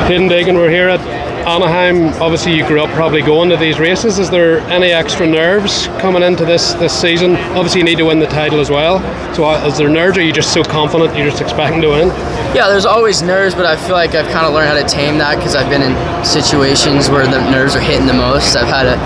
Haiden Deegan, we're here at Anaheim. Obviously you grew up probably going to these races. Is there any extra nerves coming into this season? Obviously you need to win the title as well. So is there nerves, or are you just so confident you're just expecting to win? Yeah, there's always nerves, but I feel like I've kind of learned how to tame that because I've been in situations where the nerves are hitting the most. I've had to,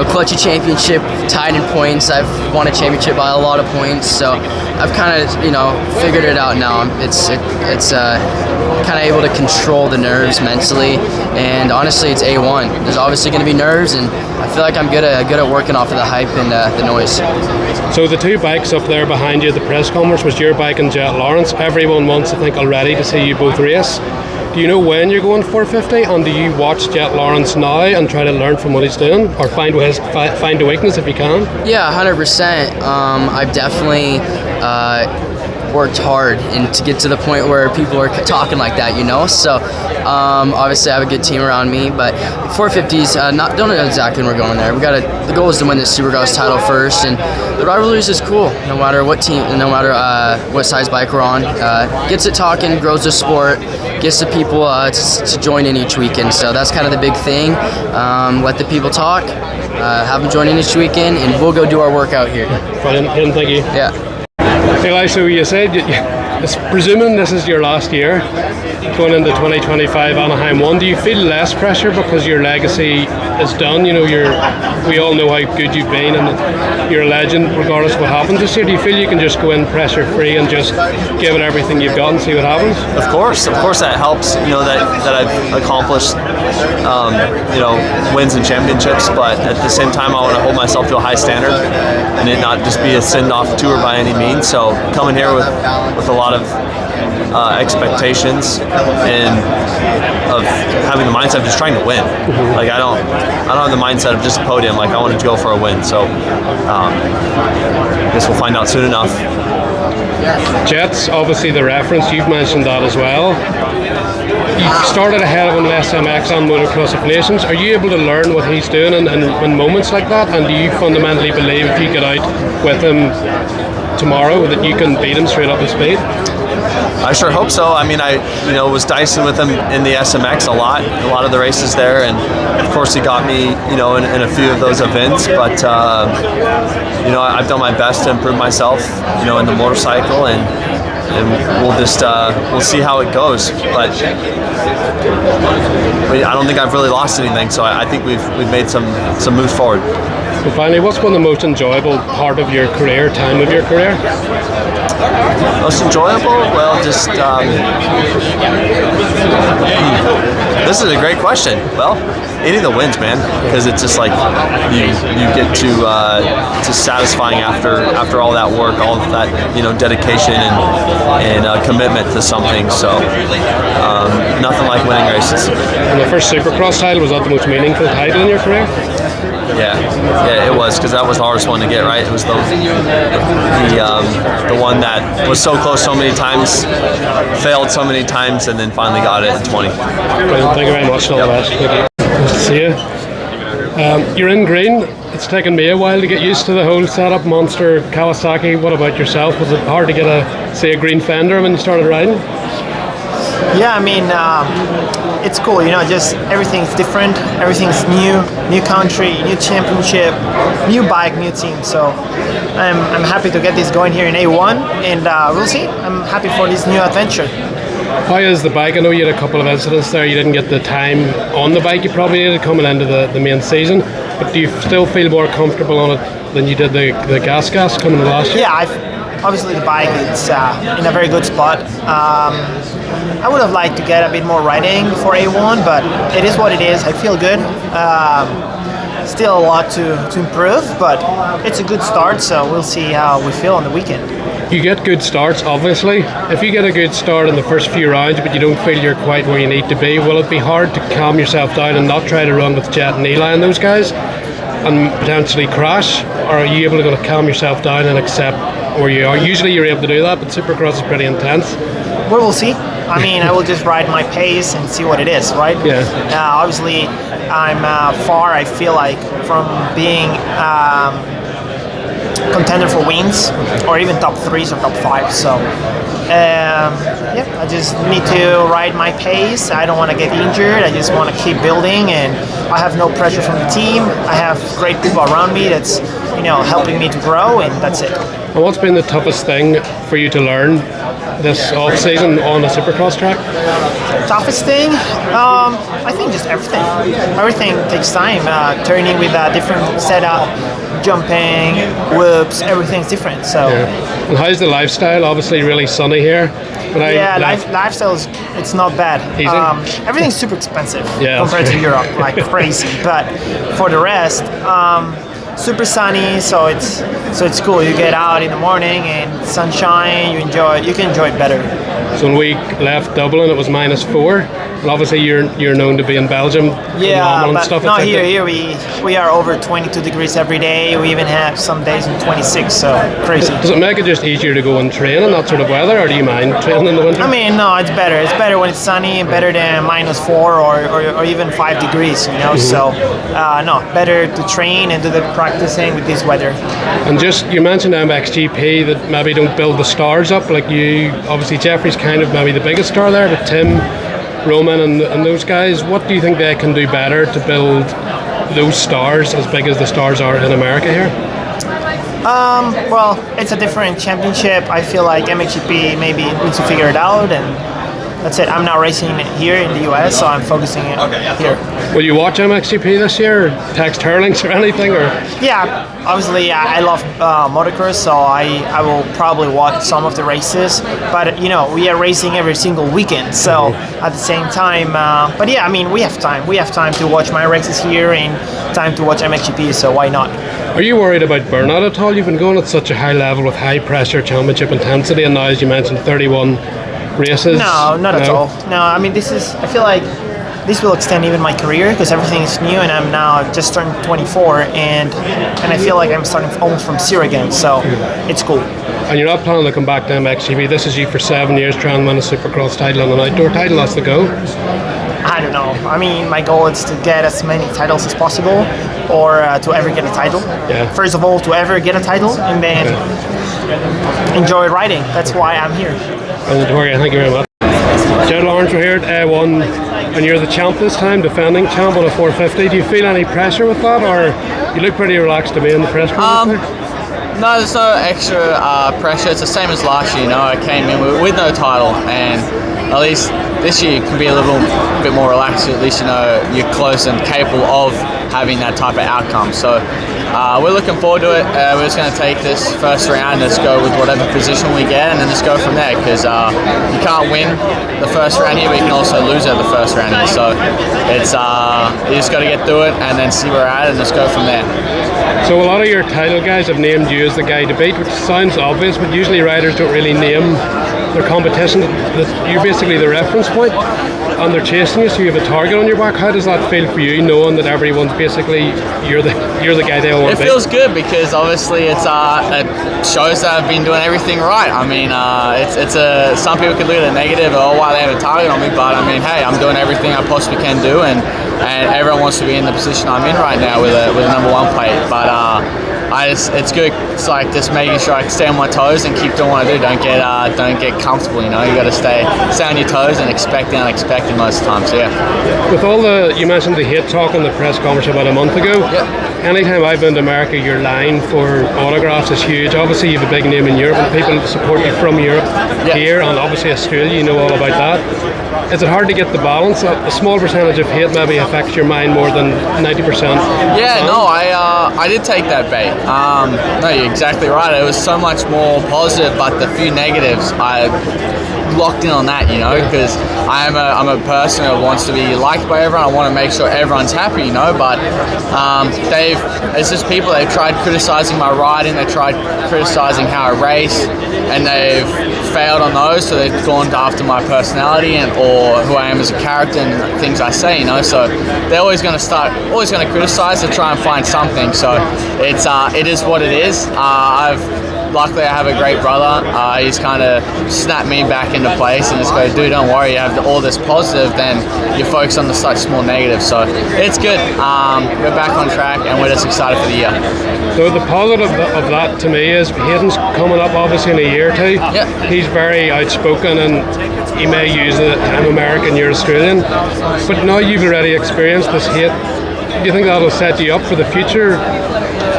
clutch a championship, tied in points. I've won a championship by a lot of points, so I've kind of, figured it out now. It's kind of able to control the nerves mentally, and honestly, it's A1. There's obviously going to be nerves, and I feel like I'm good at working off of the hype and the noise. So the two bikes up there behind you at the press conference was your bike and Jett Lawrence. Everyone wants, I think, already to see you both race. Do you know when you're going 450, and do you watch Jett Lawrence now and try to learn from what he's doing, or find a weakness if you can? Yeah, 100%. I've definitely worked hard and to get to the point where people are talking like that, So obviously I have a good team around me, but 450s, don't know exactly when we're going there. The goal is to win the supercross title first, and the rivalries is cool. No matter what team, no matter what size bike we're on, gets it talking, grows the sport, gets the people to join in each weekend. So that's kind of the big thing. Let the people talk, have them join in each weekend, and we'll go do our workout here. Brilliant, thank you. Yeah. Eli, so you said, presuming this is your last year going into 2025 Anaheim 1, do you feel less pressure because your legacy is done? We all know how good you've been, and you're a legend regardless of what happens this year. Do you feel you can just go in pressure free and just give it everything you've got and see what happens? Of course that helps, that I've accomplished wins and championships, but at the same time I want to hold myself to a high standard and it not just be a send-off tour by any means. So coming here with a lot of expectations and of having the mindset of just trying to win. Like I don't have the mindset of just a podium. Like I wanted to go for a win. So I guess we'll find out soon enough. Jett's obviously the reference. You've mentioned that as well. You started ahead of him in SMX and Motocross of Nations. Are you able to learn what he's doing in moments like that? And do you fundamentally believe if you get out with him tomorrow that you can beat him straight up to speed? I sure hope so. I mean, I was dicing with him in the SMX a lot of the races there, and of course he got me in a few of those events. But I've done my best to improve myself in the motorcycle, and we'll see how it goes. But I don't think I've really lost anything, so I think we've made some moves forward. And finally, what's been the most enjoyable part of your career, time of your career? Most enjoyable? Well, just this is a great question. Well, any of the wins, man, because it's just like you get to satisfying after all that work, all of that dedication and commitment to something. So nothing like winning races. And the first Supercross title, was that the most meaningful title in your career? Yeah, it was, because that was the hardest one to get, right? It was the one that was so close so many times, failed so many times, and then finally got it in 20. Well, thank you very much. All the best. Nice to see you. You're in green. It's taken me a while to get used to the whole setup. Monster, Kawasaki. What about yourself? Was it hard to get a green fender when you started riding? Yeah, I mean, it's cool, just everything's different, everything's new country, new championship, new bike, new team. So I'm happy to get this going here in A1, and we'll see. I'm happy for this new adventure. How is the bike? I know you had a couple of incidents there. You didn't get the time on the bike you probably needed coming into the main season, but do you still feel more comfortable on it than you did the gas coming in last year? Yeah, obviously the bike is in a very good spot. I would have liked to get a bit more riding for A1, but it is what it is. I feel good. Still a lot to improve, but it's a good start, so we'll see how we feel on the weekend. You get good starts, obviously. If you get a good start in the first few rounds, but you don't feel you're quite where you need to be, will it be hard to calm yourself down and not try to run with Jett and Eli and those guys and potentially crash? Or are you able to calm yourself down and accept where you are? Usually you're able to do that, but Supercross is pretty intense. Well, we'll see. I mean, I will just ride my pace and see what it is, right? Yeah. Obviously, I'm far, I feel like, from being contender for wins or even top 3s or top 5. So I just need to ride my pace. I don't want to get injured. I just want to keep building, and I have no pressure from the team. I have great people around me that's helping me to grow, and that's it. And what's been the toughest thing for you to learn this off season on a supercross track? Toughest thing? I think just everything. Everything takes time. Turning with a different setup, jumping, whoops, everything's different. So. And how's the lifestyle? Obviously, really sunny here. Lifestyle it's not bad. Everything's super expensive compared to Europe, like crazy. But for the rest, super sunny, so it's cool. You get out in the morning and sunshine. You can enjoy it better. So when we left Dublin, it was -4. And obviously, you're known to be in Belgium. But stuff. Not here. Here we are over 22 degrees every day. We even have some days in 26. So crazy. Does it make it just easier to go and train in that sort of weather, or do you mind training in the winter? I mean, no, it's better. It's better when it's sunny, and better than -4 or even 5 degrees. So better to train and do the practicing with this weather. And you mentioned MXGP that maybe don't build the stars up like you. Obviously, Jeffrey's kind of maybe the biggest star there, but Tim, Roman and those guys, what do you think they can do better to build those stars as big as the stars are in America here? Well, it's a different championship. I feel like MXGP maybe needs to figure it out, and that's it. I'm not racing here in the US, so I'm focusing here. Will you watch MXGP this year, or text Hurlings or anything? Or yeah, obviously I love motocross, so I will probably watch some of the races. But we are racing every single weekend, so at the same time. But yeah, I mean we have time. We have time to watch my races here and time to watch MXGP. So why not? Are you worried about burnout at all? You've been going at such a high level with high pressure championship intensity, and now, as you mentioned, 31 races. No, not at all. No, I mean I feel like this will extend even my career because everything is new, and I'm now just turned 24, and I feel like I'm starting almost from zero again. So it's cool. And you're not planning to come back to MXGP. This is you for 7 years trying to win a supercross title and an outdoor title. That's the goal. I don't know. I mean, my goal is to get as many titles as possible, or to ever get a title. Yeah. First of all, to ever get a title, and then enjoy riding. That's why I'm here. And Jorge, thank you very much. Jett Lawrence, we're here at A1, and you're the champ this time, defending champ on a 450. Do you feel any pressure with that, or you look pretty relaxed to me in the press conference? No, there's no extra pressure. It's the same as last year. I came in with no title, and at least this year you can be a little bit more relaxed. At least you're close and capable of having that type of outcome. So we're looking forward to it. We're just going to take this first round, let's go with whatever position we get, and then just go from there, because you can't win the first round here, but you can also lose at the first round here. So it's you just got to get through it and then see where we're at and just go from there. So a lot of your title guys have named you as the guy to beat, which sounds obvious, but usually riders don't really name their competition. You're basically the reference point, and they're chasing you, so you have a target on your back. How does that feel for you, knowing that everyone's basically you're the guy they all want to beat? It feels good because obviously it shows that I've been doing everything right. I mean, some people could look at it negative, why they have a target on me, but I mean, hey, I'm doing everything I possibly can do, and everyone wants to be in the position I'm in right now with a number 1 plate. But it's good. It's like just making sure I can stay on my toes and keep doing what I do. Don't get comfortable. You got to stay on your toes and expect the unexpected most of the time. So yeah. With all you mentioned the hate talk in the press conference about a month ago. Yeah. Anytime I've been to America, your line for autographs is huge. Obviously, you have a big name in Europe, and people support you from Europe here, and obviously Australia. You know all about that. Is it hard to get the balance? A small percentage of hate maybe affects your mind more than 90%. Yeah, no, I did take that bait. No, you're exactly right. It was so much more positive, but the few negatives, I locked in on that, because I'm a person who wants to be liked by everyone. I want to make sure everyone's happy, but it's just people, they've tried criticizing my riding, they tried criticizing how I race, and they've failed on those, so they've gone after my personality or who I am as a character and things I say, so they're always going to criticize to try and find something. So it is what it is. I've luckily I have a great brother. He's kind of snapped me back into place and just go, dude, don't worry, you have all this positive, then you focus on the such small negative. So it's good. We're back on track and we're just excited for the year. So the positive of that to me is Hayden's coming up obviously in a year or two. Yeah. He's very outspoken and he may use it, I'm American, you're Australian. But now you've already experienced this hate. Do you think that'll set you up for the future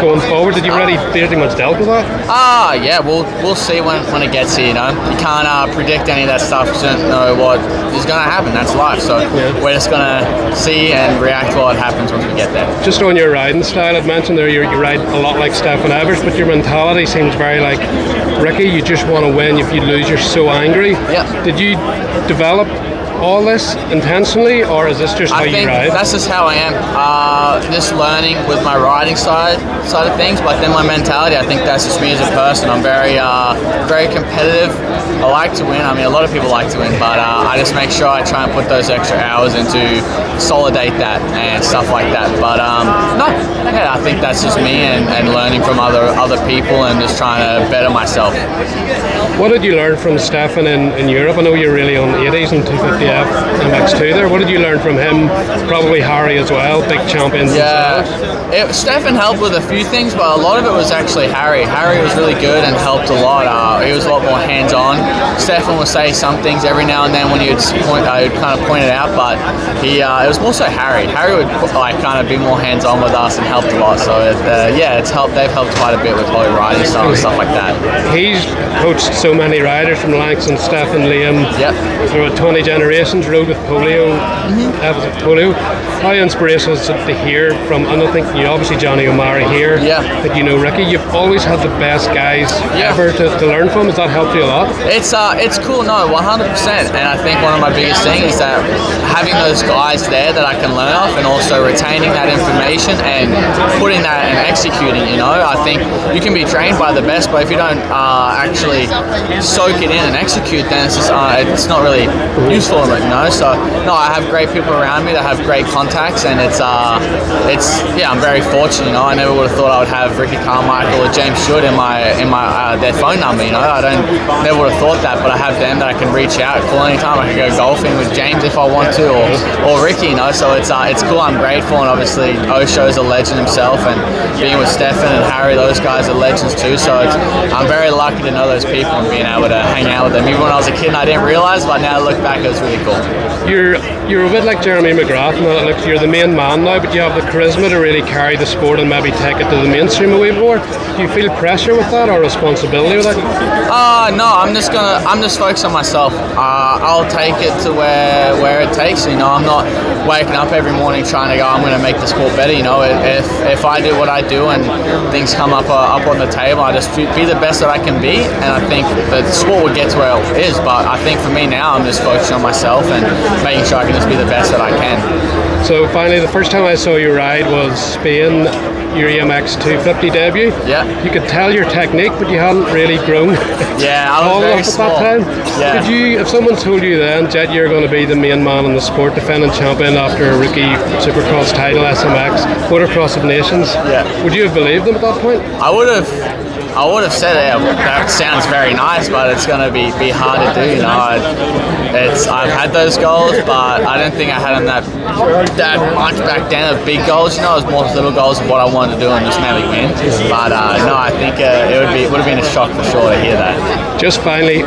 going forward? Did you already pretty much dealt with that? Yeah, we'll see when it gets here, you know. You can't predict any of that stuff because you don't know what is going to happen. That's life. So we're just going to see and react to what happens once we get there. Just on your riding style, I'd mentioned there you ride a lot like Stefan Evers, but your mentality seems very like Ricky. You just want to win. If you lose, you're so angry. Yeah. Did you develop all this intentionally, or is this just how you ride? I think that's just how I am. Just learning with my riding side of things, but then my mentality, I think that's just me as a person. I'm very competitive. I like to win. I mean, a lot of people like to win, but I just make sure I try and put those extra hours into consolidate that and stuff like that. But I think that's just me and learning from other people and just trying to better myself. What did you learn from Stefan in Europe? I know you're really on 80s and 250F and MX2 there. What did you learn from him? Probably Harry as well, big champions themselves. Stefan helped with a few things, but a lot of it was actually Harry. Harry was really good and helped a lot. He was a lot more hands-on. Stefan would say some things every now and then when he would kind of point it out, but it was more so Harry. Harry would kind of be more hands-on with us and helped a lot. So it's helped. They've helped quite a bit with probably riding style and stuff like that. He's coached so many riders from Langston, Stefan, Liam, through 20 generations, rode with polio, polio. How inspirational is it to hear from, and I think obviously Johnny O'Mara here, that Ricky, you've always had the best guys ever to learn from. Has that helped you a lot? It's cool, no, 100%. And I think one of my biggest things is that having those guys there that I can learn off and also retaining that information and putting that and executing, I think you can be trained by the best, but if you don't actually soak it in and execute, then it's not really useful, So no, I have great people around me that have great contacts, and I'm very fortunate. I never would have thought I would have Ricky Carmichael or James Short in my their phone number. I never would have thought that, but I have them that I can reach out, call anytime. I can go golfing with James if I want to, or Ricky. So it's cool. I'm grateful, and obviously Osho's a legend himself, and being with Stefan and Harry, those guys are legends too. So I'm very lucky to know those people and being able to hang out with them. Even when I was a kid, I didn't realize, but now I look back, it was really cool. You're a bit like Jeremy McGrath, and you're the main man now, but you have the charisma to really carry the sport and maybe take it to the mainstream a wee more. Do you feel pressure with that or responsibility with that? No, I'm just focused on myself. I'll take it to where it takes. I'm not waking up every morning trying to go, I'm going to make the sport better. If I do what I do and things come up on the table, I just be the best that I can be, and I think the sport would get to where it is. But I think for me now, I'm just focused on myself and making sure I can just be the best that I can. So finally, the first time I saw you ride was Spain, your EMX 250 debut. Yeah. You could tell your technique, but you hadn't really grown. Yeah, I was very small. At that time. Yeah. If someone told you then, Jett, you're going to be the main man in the sport, defending champion after a rookie supercross title, SMX, Motocross of Nations, would you have believed them at that point? I would have said, that sounds very nice, but it's going to be hard to do. I've had those goals, but I don't think I had them that much back then of big goals. It was more little goals of what I wanted to do and just maybe win. But no, I think it would have been a shock for sure to hear that. Just finally,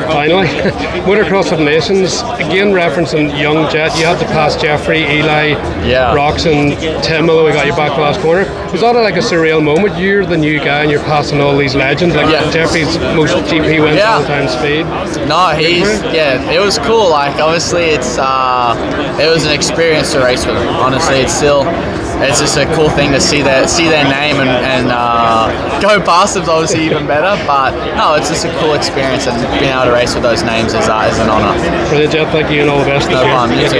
Motocross of Nations, again referencing young Jett, you had to pass Jeffrey, Eli, Rocks and Tim, although we got you back the last corner. Was that like a surreal moment? You're the new guy and you're passing all these legends, like Jeffrey's most GP wins all-time speed. No, it was cool. Like obviously it was an experience to race with him. Honestly, it's just a cool thing to see their name and go past them's obviously even better. But no, it's just a cool experience, and being able to race with those names is an honour. Brilliant, Jett. Thank you and all the best. No problem. You too.